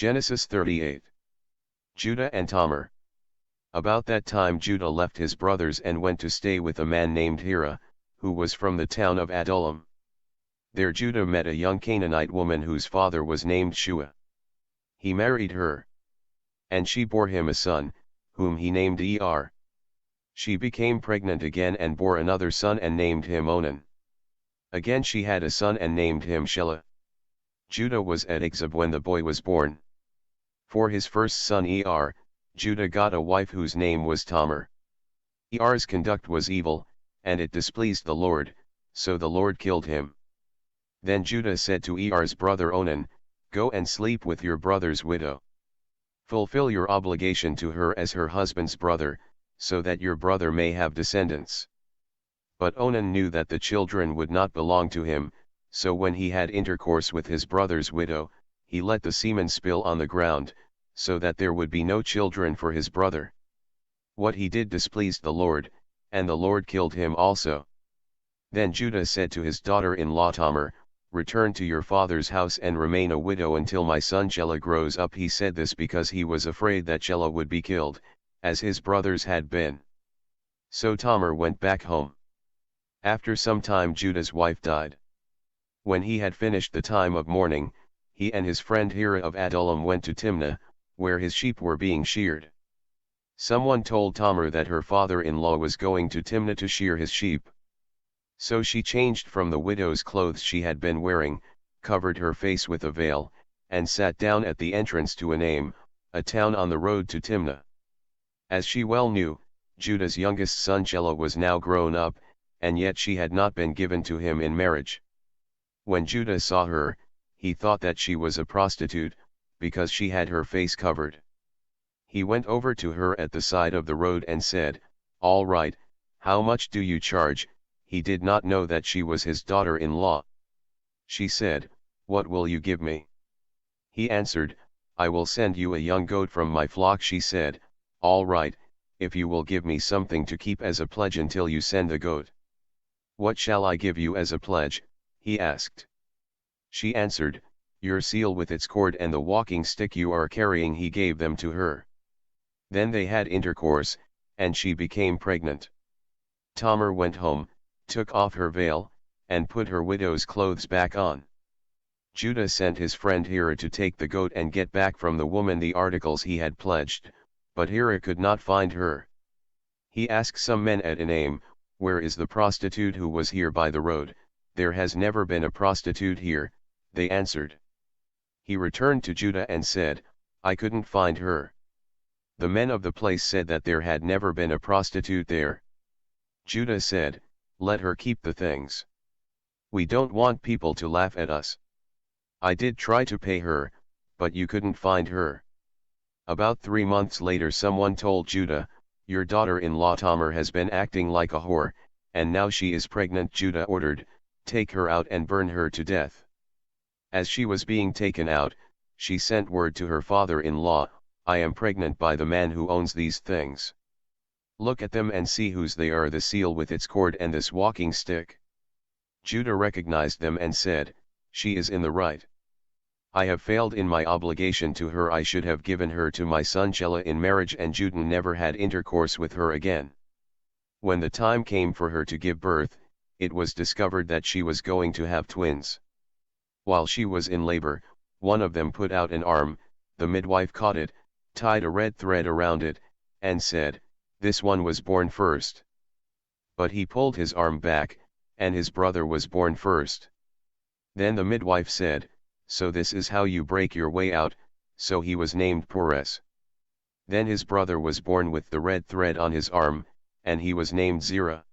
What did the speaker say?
Genesis 38. Judah and Tamar. About that time Judah left his brothers and went to stay with a man named Hirah, who was from the town of Adullam. There Judah met a young Canaanite woman whose father was named Shua. He married her, and she bore him a son, whom he named Er. She became pregnant again and bore another son and named him Onan. Again she had a son and named him Shelah. Judah was at Achzib when the boy was born. For his first son Er, Judah got a wife whose name was Tamar. Er's conduct was evil, and it displeased the Lord, so the Lord killed him. Then Judah said to Er's brother Onan, "Go and sleep with your brother's widow. Fulfill your obligation to her as her husband's brother, so that your brother may have descendants." But Onan knew that the children would not belong to him, so when he had intercourse with his brother's widow, he let the semen spill on the ground, so that there would be no children for his brother. What he did displeased the Lord, and the Lord killed him also. Then Judah said to his daughter-in-law Tamar, "Return to your father's house and remain a widow until my son Shelah grows up." He said this because he was afraid that Shelah would be killed, as his brothers had been. So Tamar went back home. After some time Judah's wife died. When he had finished the time of mourning, he and his friend Hirah of Adullam went to Timnah, where his sheep were being sheared. Someone told Tamar that her father-in-law was going to Timnah to shear his sheep. So she changed from the widow's clothes she had been wearing, covered her face with a veil, and sat down at the entrance to Onan, a town on the road to Timnah. As she well knew, Judah's youngest son Shelah was now grown up, and yet she had not been given to him in marriage. When Judah saw her, he thought that she was a prostitute, because she had her face covered. He went over to her at the side of the road and said, "All right, how much do you charge?" He did not know that she was his daughter-in-law. She said, "What will you give me?" He answered, "I will send you a young goat from my flock." She said, "All right, if you will give me something to keep as a pledge until you send the goat." "What shall I give you as a pledge?" he asked. She answered, "Your seal with its cord and the walking stick you are carrying." He gave them to her. Then they had intercourse, and she became pregnant. Tamar went home, took off her veil, and put her widow's clothes back on. Judah sent his friend Hirah to take the goat and get back from the woman the articles he had pledged, but Hirah could not find her. He asked some men at Onan, "Where is the prostitute who was here by the road?" "There has never been a prostitute here," they answered. He returned to Judah and said, "I couldn't find her." The men of the place said that there had never been a prostitute there. Judah said, "Let her keep the things. We don't want people to laugh at us. I did try to pay her, but you couldn't find her." About 3 months later someone told Judah, "Your daughter-in-law Tamar has been acting like a whore, and now she is pregnant." Judah ordered, "Take her out and burn her to death." As she was being taken out, she sent word to her father-in-law, "I am pregnant by the man who owns these things. Look at them and see whose they are, the seal with its cord and this walking stick." Judah recognized them and said, "She is in the right. I have failed in my obligation to her. I should have given her to my son Shelah in marriage." And Judah never had intercourse with her again. When the time came for her to give birth, it was discovered that she was going to have twins. While she was in labor, one of them put out an arm. The midwife caught it, tied a red thread around it, and said, "This one was born first." But he pulled his arm back, and his brother was born first. Then the midwife said, "So this is how you break your way out," so he was named Perez. Then his brother was born with the red thread on his arm, and he was named Zerah.